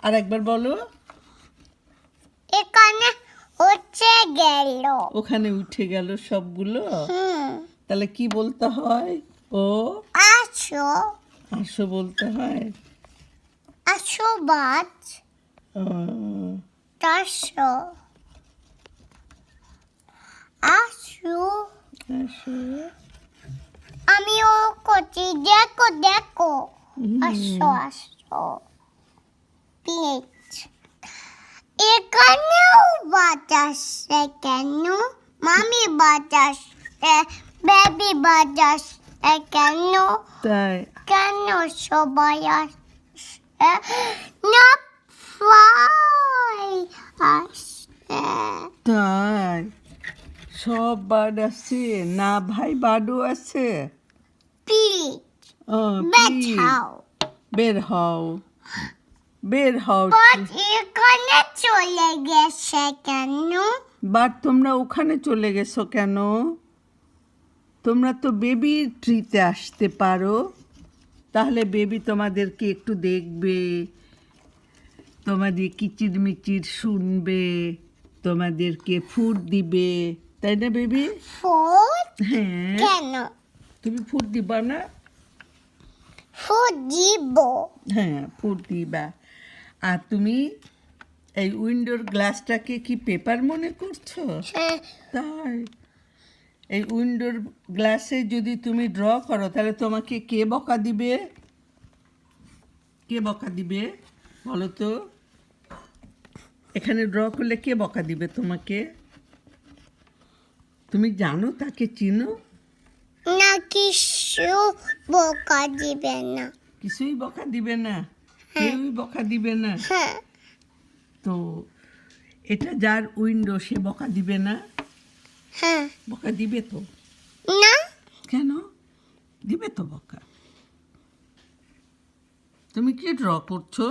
আর একবার বলো। এখানে হচ্ছে গেল। ওখানে উঠে গেল সবগুলো। তাহলে কি বলতে হয়? ও আসো আসো বলতে হয়। আসো বাজ আহ, আসো আসো আসো। আমিও করছি, দেখো দেখো। হুম, আসো আসো প্লিজ। এখানেও বাতাসে কেন? মামি বাতাসে, বেবি বাতাসে কেন? তাই কেন সবাই আসে না? ভাই আসে তাই সব বার্ড আছে না ভাই, বার্ডও আছে। প্লিজ প্লিজ বেছাও। বের হও, বের হও। বাট এখানে চলে গেছে কেন? বাট তোমরা ওখানে চলে গেছো কেন? তোমরা তো বেবি ট্রিতে আসতে পারো, তাহলে বেবি তোমাদেরকে একটু দেখবে, তোমাদের কিচিরমিচির শুনবে, তোমাদেরকে ফুড দিবে, তাই না বেবি? ফুড হ্যাঁ, কেন? তুমি ফুড দিবা না? ফুড দিব। হ্যাঁ, ফুড দিবা। আর তুমি এই উইন্ডোর গ্লাসটাকে কি পেপার মনে করছো? হ্যাঁ, তাই এই উইন্ডোর গ্লাসে যদি তুমি ড্র করো তাহলে তোমাকে কে বকা দিবে? কে বকা দিবে বলো তো? এখানে ড্র করলে কে বকা দিবে তোমাকে? তুমি জানো, তাকে চিনো? না কিছু বোকা দিবে না। কিছুই বকা দিবে না, কেউই বকা দিবে না। হ্যাঁ তো এটা যার উইন্ডো সে বকা দিবে না? হ্যাঁ বকা দিবে তো। না কেন দিবে তো বকা? তুমি কি ড্র করছো?